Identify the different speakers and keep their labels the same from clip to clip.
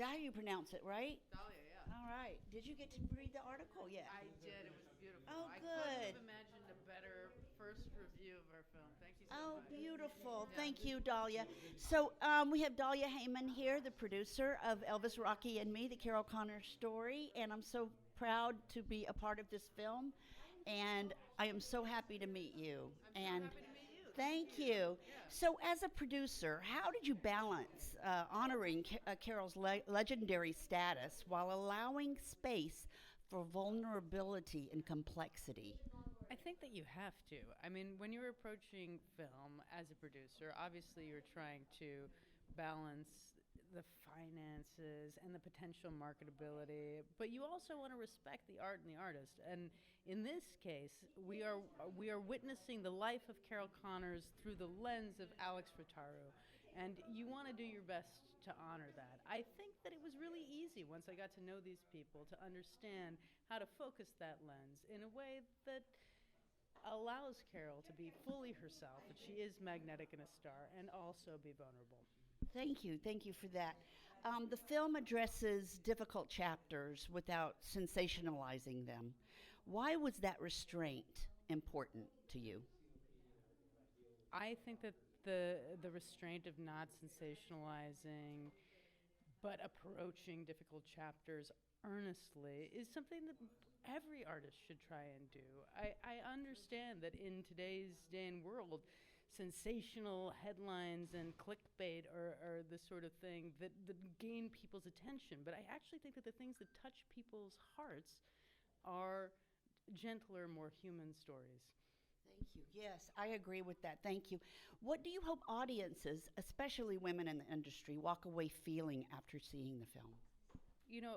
Speaker 1: how you pronounce it, right?
Speaker 2: Dahlia, yeah.
Speaker 1: All right. Did you get to read the article yet?
Speaker 2: I did. It was beautiful.
Speaker 1: Oh,
Speaker 2: I couldn't have
Speaker 1: good.
Speaker 2: imagined a better first review of our film. Thank you so
Speaker 1: Oh,
Speaker 2: much.
Speaker 1: beautiful.
Speaker 2: Yeah.
Speaker 1: Thank you, Dahlia. So we have Dahlia Heyman here, the producer of Elvis Rocky and Me, the Carol Connor story, and I'm so proud to be a part of this film, and I am so happy to meet you.
Speaker 2: I'm
Speaker 1: and
Speaker 2: so happy to meet you.
Speaker 1: Thank you.
Speaker 2: Yeah.
Speaker 1: So, as a producer, how did you balance honoring Carol's legendary status while allowing space for vulnerability and complexity?
Speaker 2: I think that you have to. I mean, when you're approaching film as a producer, obviously you're trying to balance the finances and the potential marketability, but you also want to respect the art and the artist. And in this case, we are witnessing the life of Carol Connors through the lens of Alex Rotaru, and you want to do your best to honor that. I think that it was really easy once I got to know these people to understand how to focus that lens in a way that allows Carol to be fully herself, that she is magnetic and a star, and also be vulnerable.
Speaker 1: Thank you for that. The film addresses difficult chapters without sensationalizing them. Why was that restraint important to you?
Speaker 2: I think that the restraint of not sensationalizing, but approaching difficult chapters earnestly is something that every artist should try and do. I understand that in today's day and world, sensational headlines and clickbait are the sort of thing that gain people's attention. But I actually think that the things that touch people's hearts are gentler, more human stories.
Speaker 1: Thank you. Yes, I agree with that. Thank you. What do you hope audiences, especially women in the industry, walk away feeling after seeing the film?
Speaker 2: You know,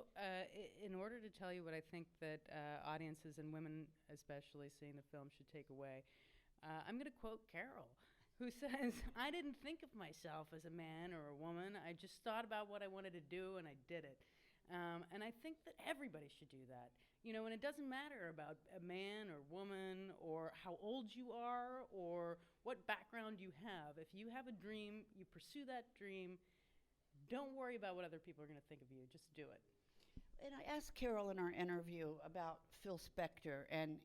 Speaker 2: in order to tell you what I think that audiences and women, especially seeing the film, should take away, I'm going to quote Carol, who says, "I didn't think of myself as a man or a woman. I just thought about what I wanted to do, and I did it." And I think that everybody should do that. You know, and it doesn't matter about a man or woman or how old you are or what background you have. If you have a dream, you pursue that dream. Don't worry about what other people are going to think of you. Just do it.
Speaker 1: And I asked Carol in our interview about Phil Spector and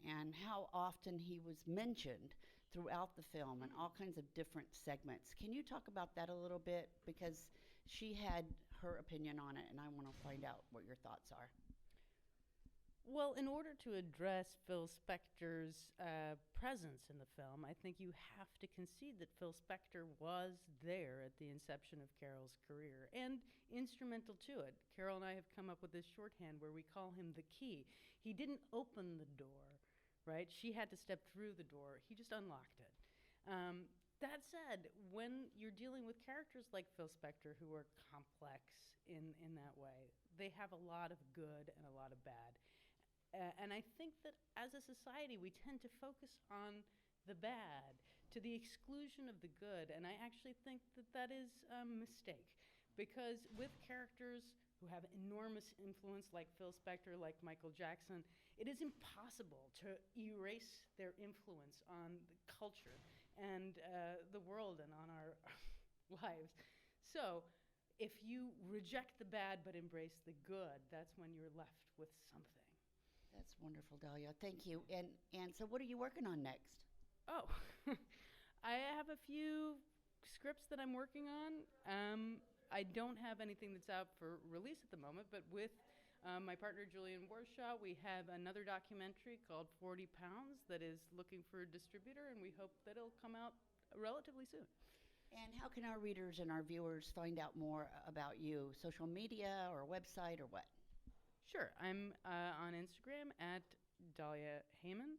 Speaker 1: how often he was mentioned throughout the film in all kinds of different segments. Can you talk about that a little bit? Because she had her opinion on it, and I want to find out what your thoughts are.
Speaker 2: Well, in order to address Phil Spector's presence in the film, I think you have to concede that Phil Spector was there at the inception of Carol's career and instrumental to it. Carol and I have come up with this shorthand where we call him the key. He didn't open the door, right? She had to step through the door. He just unlocked it. That said, when you're dealing with characters like Phil Spector, who are complex in that way, they have a lot of good and a lot of bad. And I think that as a society, we tend to focus on the bad to the exclusion of the good. And I actually think that that is a mistake. Because with characters who have enormous influence, like Phil Spector, like Michael Jackson, it is impossible to erase their influence on the culture and the world and on our lives. So if you reject the bad but embrace the good, that's when you're left with something.
Speaker 1: That's wonderful, Dahlia. Thank you. And so what are you working on next?
Speaker 2: Oh, I have a few scripts that I'm working on. I don't have anything that's out for release at the moment, but with my partner Julian Warshaw, we have another documentary called 40 Pounds that is looking for a distributor, and we hope that it'll come out relatively soon.
Speaker 1: And how can our readers and our viewers find out more about you? Social media or website or what?
Speaker 2: Sure. I'm on Instagram at Dahlia Heyman,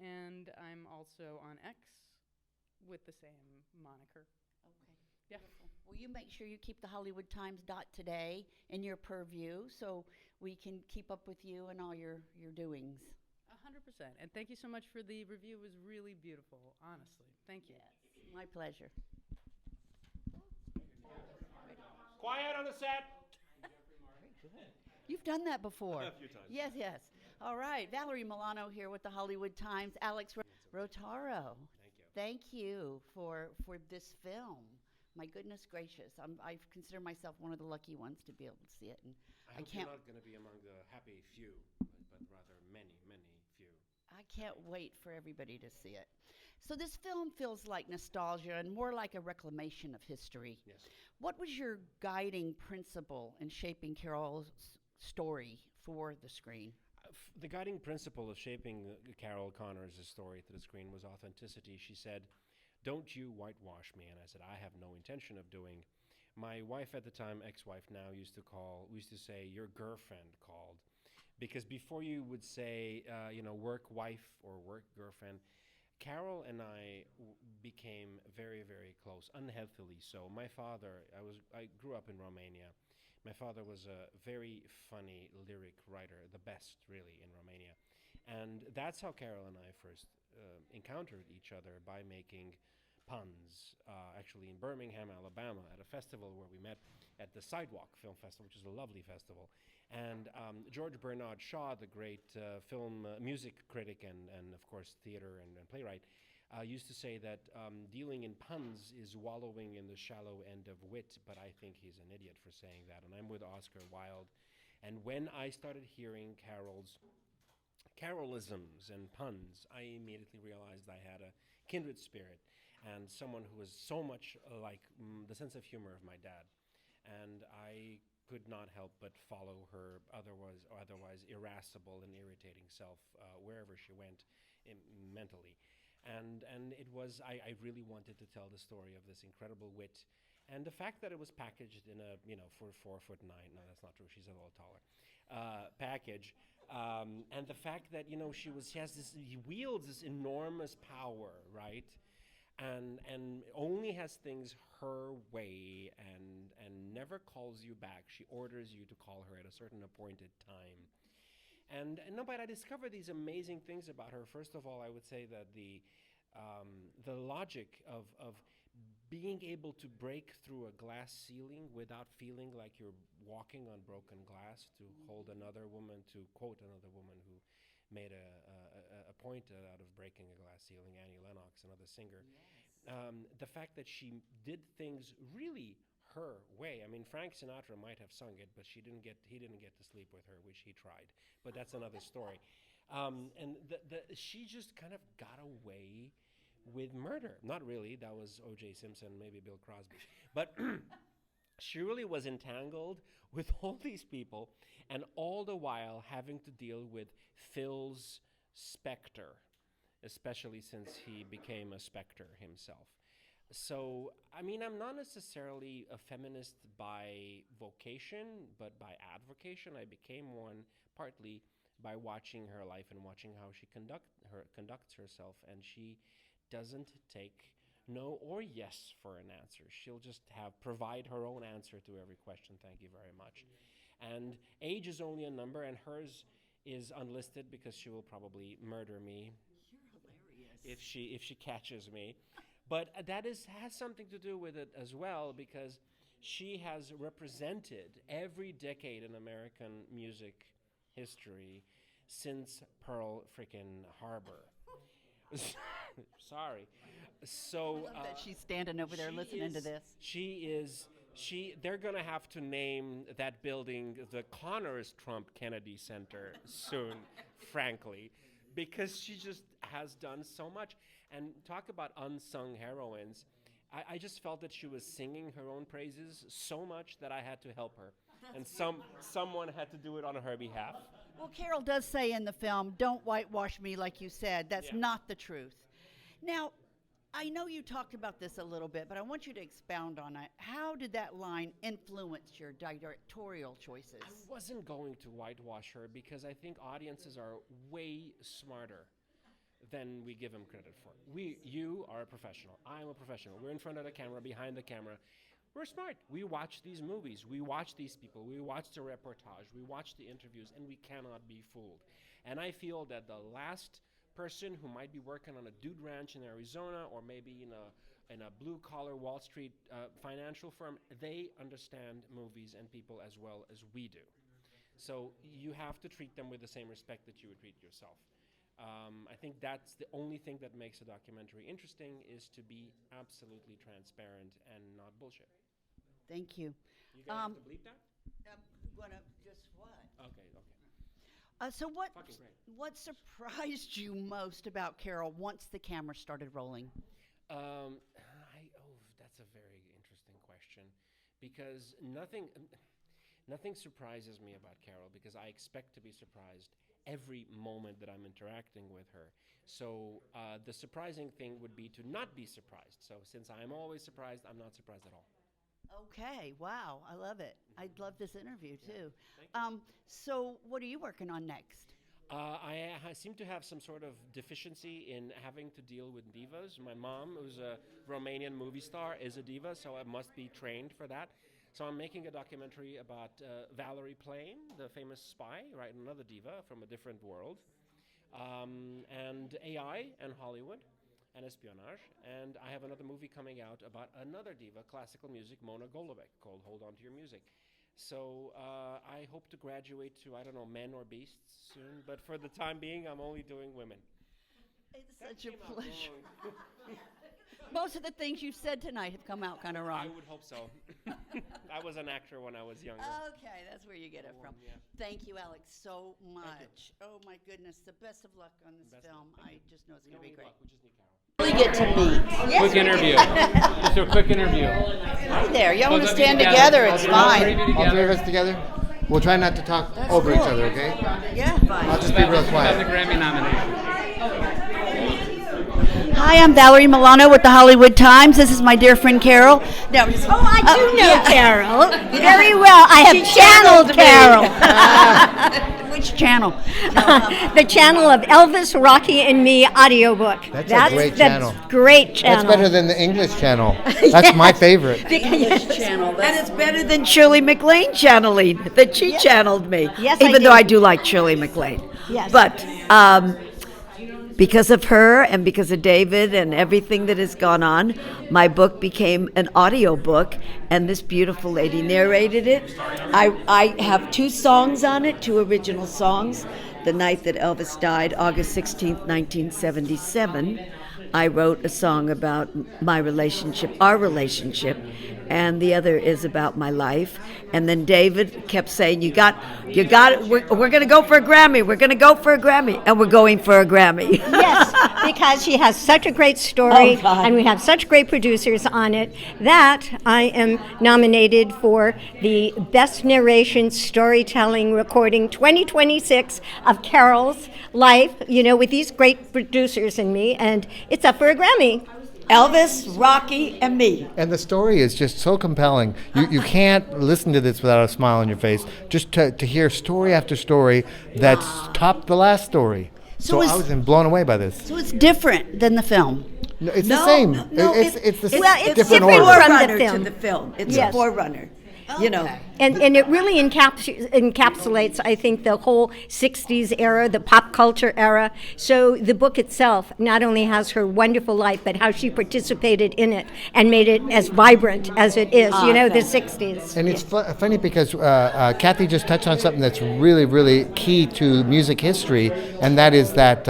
Speaker 2: and I'm also on X with the same moniker.
Speaker 1: Okay.
Speaker 2: Yeah.
Speaker 1: Beautiful. Well, you make sure you keep the Hollywood Times today in your purview so we can keep up with you and all your doings.
Speaker 2: 100%. And thank you so much for the review. It was really beautiful, honestly. Thank you.
Speaker 1: Yes, my pleasure.
Speaker 3: Quiet on the set.
Speaker 1: Very good. You've done that before.
Speaker 3: A few times.
Speaker 1: Yes, yes. All right. Valerie Milano here with the Hollywood Times. Alex Rotaru.
Speaker 3: Thank you.
Speaker 1: Thank you for this film. My goodness gracious. I consider myself one of the lucky ones to be able to see it. And
Speaker 3: I
Speaker 1: I
Speaker 3: hope you're
Speaker 1: can't
Speaker 3: not going to be among the happy few, but rather many, many few.
Speaker 1: I can't wait for everybody to see it. So this film feels like nostalgia and more like a reclamation of history.
Speaker 3: Yes.
Speaker 1: What was your guiding principle in shaping Carol's story for the screen?
Speaker 3: The guiding principle of shaping Carol Connor's story to the screen was authenticity. She said, "Don't you whitewash me," and I said, "I have no intention of doing." My wife at the time, ex-wife now, used to say, "Your girlfriend called," because before you would say, work wife or work girlfriend, Carol and I became very, very close, unhealthily so. My father, I grew up in Romania. My father was a very funny lyric writer, the best, really, in Romania. And that's how Carol and I first encountered each other, by making puns, actually in Birmingham, Alabama, at a festival where we met at the Sidewalk Film Festival, which is a lovely festival. And George Bernard Shaw, the great film music critic and of course, theater and playwright, used to say that dealing in puns is wallowing in the shallow end of wit, but I think he's an idiot for saying that. And I'm with Oscar Wilde. And when I started hearing Carolisms and puns, I immediately realized I had a kindred spirit and someone who was so much like the sense of humor of my dad. And I could not help but follow her otherwise irascible and irritating self wherever she went mentally. And it was, I really wanted to tell the story of this incredible wit. And the fact that it was packaged in a, for 4'9", no, that's not true, she's a little taller, package. And the fact that, he wields this enormous power, right? And only has things her way and never calls you back. She orders you to call her at a certain appointed time. And but I discovered these amazing things about her. First of all, I would say that the logic of being able to break through a glass ceiling without feeling like you're walking on broken glass, to hold another woman, to quote another woman who made a point out of breaking a glass ceiling, Annie Lennox, another singer. Yes. The fact that she did things really her way. I mean, Frank Sinatra might have sung it, but he didn't get to sleep with her, which he tried. But that's another story. And she just kind of got away with murder. Not really. That was O.J. Simpson, maybe Bill Crosby. But she really was entangled with all these people, and all the while having to deal with Phil's specter, especially since he became a specter himself. So, I mean, I'm not necessarily a feminist by vocation, but by advocation. I became one partly by watching her life and watching how she conducts herself, and she doesn't take no or yes for an answer. She'll just provide her own answer to every question. Thank you very much. And age is only a number, and hers is unlisted because she will probably murder me. You're hilarious. If she catches me. But that has something to do with it as well, because she has represented every decade in American music history since Pearl frickin' Harbor. Sorry. So
Speaker 1: I love that she's standing over there listening to this.
Speaker 3: They're gonna have to name that building the Connors Trump Kennedy Center soon, frankly, because she just has done so much. And talk about unsung heroines. I just felt that she was singing her own praises so much that I had to help her. And someone had to do it on her behalf.
Speaker 1: Well, Carol does say in the film, "Don't whitewash me," like you said. That's not the truth. Now, I know you talked about this a little bit, but I want you to expound on it. How did that line influence your directorial choices?
Speaker 3: I wasn't going to whitewash her because I think audiences are way smarter than we give them credit for. You are a professional. I'm a professional. We're in front of the camera, behind the camera. We're smart. We watch these movies. We watch these people. We watch the reportage. We watch the interviews, and we cannot be fooled. And I feel that the last person who might be working on a dude ranch in Arizona, or maybe in a blue-collar Wall Street financial firm, they understand movies and people as well as we do. So you have to treat them with the same respect that you would treat yourself. I think that's the only thing that makes a documentary interesting, is to be absolutely transparent and not bullshit.
Speaker 1: Thank you.
Speaker 3: You guys have to bleep that?
Speaker 1: Wanna just what?
Speaker 3: Okay.
Speaker 1: So
Speaker 3: Fucking great.
Speaker 1: what surprised you most about Carol once the camera started rolling?
Speaker 3: That's a very interesting question, because nothing surprises me about Carol, because I expect to be surprised every moment that I'm interacting with her. So the surprising thing would be to not be surprised. So since I'm always surprised, I'm not surprised at all.
Speaker 1: Okay, wow, I love it. I love this interview too.
Speaker 3: Thank you.
Speaker 1: So what are you working on next?
Speaker 3: I seem to have some sort of deficiency in having to deal with divas. My mom, who's a Romanian movie star, is a diva, so I must be trained for that. So I'm making a documentary about Valerie Plame, the famous spy, right? Another diva from a different world, and AI and Hollywood and espionage. And I have another movie coming out about another diva, classical music, Mona Golubec, called Hold On To Your Music. So I hope to graduate to, I don't know, Men or Beasts soon, but for the time being, I'm only doing women.
Speaker 1: It's such a pleasure. Most of the things you've said tonight have come out kind of wrong.
Speaker 3: I would hope so. I was an actor when I was younger.
Speaker 1: Okay, that's where you get it from.
Speaker 3: Yeah.
Speaker 1: Thank you, Alex, so much. Oh my goodness, the best of luck on this film. I just know it's going to be great.
Speaker 3: We just need Carol.
Speaker 1: We get to meet.
Speaker 4: Quick interview. Just a quick interview.
Speaker 1: Hi there. Y'all want to stand together? It's fine.
Speaker 5: All three of us together? We'll try not to talk over each other, okay?
Speaker 1: Yeah, fine.
Speaker 5: I'll just be real
Speaker 4: The
Speaker 5: quiet.
Speaker 4: Grammy nomination.
Speaker 1: Hi, I'm Valerie Milano with the Hollywood Times. This is my dear friend Carol. No,
Speaker 6: I do know Carol very well. I have channeled Carol.
Speaker 1: Which channel?
Speaker 6: The channel of Elvis Rocky and Me audiobook.
Speaker 5: That's a great channel.
Speaker 6: That's great channel.
Speaker 5: That's better than the English channel. That's my favorite.
Speaker 1: English channel.
Speaker 7: And it's better than Shirley MacLaine channeling that she channeled me.
Speaker 6: Yes, I
Speaker 7: even though
Speaker 6: did.
Speaker 7: I do like Shirley MacLaine.
Speaker 6: Yes.
Speaker 7: But because of her and because of David and everything that has gone on, my book became an audio book, and this beautiful lady narrated it. I have 2 songs on it, 2 original songs. The night that Elvis died, August 16th, 1977, I wrote a song about my relationship, our relationship, and the other is about my life. And then David kept saying, you got it, we're going to go for a Grammy, we're going to go for a Grammy, and we're going for a Grammy.
Speaker 6: Yes, because she has such a great story,
Speaker 7: Oh, God.
Speaker 6: and we have such great producers on it, that I am nominated for the Best Narration Storytelling Recording 2026 of Carol's life, with these great producers and me, and it's up for a Grammy.
Speaker 7: Elvis, Rocky, and Me.
Speaker 5: And the story is just so compelling. You can't listen to this without a smile on your face. Just to hear story after story that's topped the last story.
Speaker 1: So
Speaker 5: I was blown away by this.
Speaker 1: So it's different than the film.
Speaker 5: No, it's the same. It's the
Speaker 6: Well, it's
Speaker 5: different
Speaker 6: different
Speaker 5: order.
Speaker 6: from the
Speaker 7: Forerunner
Speaker 6: film.
Speaker 7: to the film. It's
Speaker 6: Yes.
Speaker 7: a forerunner.
Speaker 6: And it really encapsulates, I think, the whole 60s era, the pop culture era. So the book itself not only has her wonderful life, but how she participated in it and made it as vibrant as it is, the 60s.
Speaker 5: And it's funny because Kathy just touched on something that's really, really key to music history, and that is that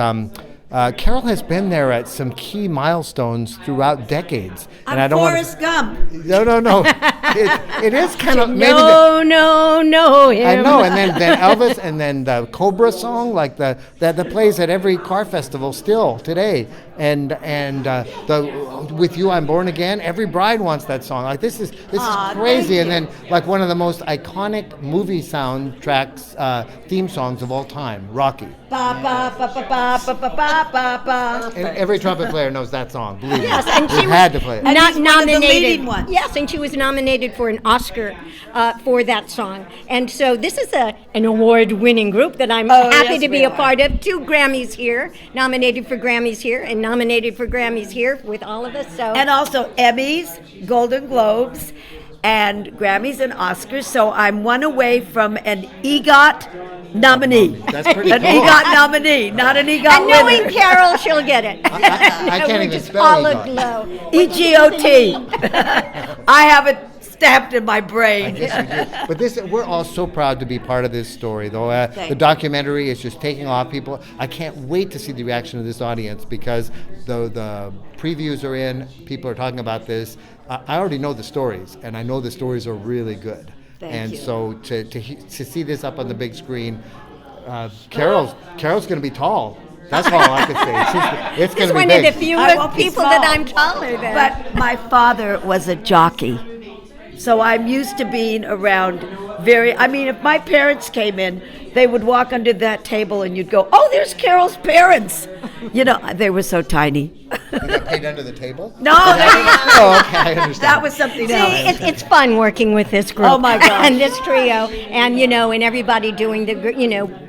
Speaker 5: Carol has been there at some key milestones throughout decades. And I don't
Speaker 7: Forrest Gump.
Speaker 5: No. It is kind of maybe.
Speaker 6: No,
Speaker 5: him. I know, and then Elvis, and then the Cobra song, like the plays at every car festival still today, and the With You I'm Born Again. Every bride wants that song. Like this is crazy, and then like one of the most iconic movie soundtracks, theme songs of all time, Rocky.
Speaker 7: Ba ba ba ba ba ba ba ba ba ba.
Speaker 5: And every trumpet player knows that song. Believe me,
Speaker 6: Yes, and
Speaker 5: we
Speaker 6: she
Speaker 5: had to play it.
Speaker 7: And
Speaker 6: not
Speaker 7: he's one of the
Speaker 6: nominated.
Speaker 7: leading ones.
Speaker 6: Yes, and she was nominated for an Oscar for that song. And so this is an award-winning group that I'm happy
Speaker 7: yes,
Speaker 6: to be
Speaker 7: we
Speaker 6: a
Speaker 7: are.
Speaker 6: part of. 2 Grammys here, nominated for Grammys here, and nominated for Grammys here with all of us. So
Speaker 7: And also Emmys, Golden Globes, and Grammys and Oscars. So I'm one away from an EGOT nominee.
Speaker 5: That's pretty
Speaker 7: An
Speaker 5: cool.
Speaker 7: EGOT nominee, not an EGOT
Speaker 6: and knowing
Speaker 7: winner.
Speaker 6: Carol, she'll get it.
Speaker 5: I can't
Speaker 6: We're
Speaker 5: even
Speaker 6: just
Speaker 5: spell
Speaker 6: all
Speaker 5: EGOT.
Speaker 6: aglow.
Speaker 7: EGOT. I have it stamped in my
Speaker 5: I
Speaker 7: brain.
Speaker 5: guess we do. But we're all so proud to be part of this story, though. The
Speaker 7: Thank you.
Speaker 5: documentary is just taking off. People, I can't wait to see the reaction of this audience because the previews are in. People are talking about this. I already know the stories, and I know the stories are really good.
Speaker 7: Thank
Speaker 5: and
Speaker 7: you.
Speaker 5: so to see this up on the big screen, Carol's going to be tall. That's all I could say. It's going
Speaker 6: He's
Speaker 5: to be
Speaker 6: one
Speaker 5: big.
Speaker 6: of the few
Speaker 7: I won't be
Speaker 6: people that
Speaker 7: small.
Speaker 6: I'm taller than.
Speaker 7: But my father was a jockey. So I'm used to being around if my parents came in, they would walk under that table and you'd go, oh, there's Carol's parents. They were so tiny.
Speaker 5: You got paid under the table?
Speaker 7: No, that
Speaker 5: Oh, okay, I understand.
Speaker 7: that was something
Speaker 6: See,
Speaker 7: else.
Speaker 6: it's fun working with this group.
Speaker 7: Oh, my gosh.
Speaker 6: And this trio, and and everybody doing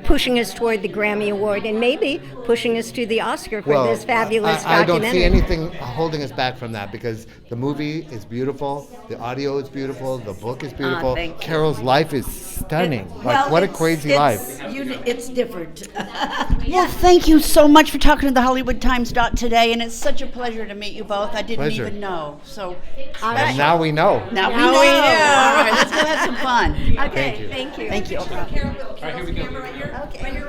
Speaker 6: pushing us toward the Grammy Award, and maybe pushing us to the Oscar for this fabulous
Speaker 5: I don't
Speaker 6: documentary.
Speaker 5: see anything holding us back from that because the movie is beautiful, the audio is beautiful, the book is beautiful.
Speaker 7: thank you.
Speaker 5: Carol's life is stunning.
Speaker 7: Well,
Speaker 5: what a
Speaker 7: it's-
Speaker 5: crazy
Speaker 7: it's
Speaker 5: life.
Speaker 7: It's different.
Speaker 1: Well, thank you so much for talking to the HollywoodTimes today, and it's such a pleasure to meet you both. I didn't
Speaker 5: Pleasure.
Speaker 1: even know. So
Speaker 5: And now we know.
Speaker 1: now we
Speaker 6: Now
Speaker 1: know.
Speaker 6: we know.
Speaker 1: All right, let's go have some fun.
Speaker 6: Okay, thank you.
Speaker 1: Thank you.
Speaker 4: All right, here we go.
Speaker 6: Okay.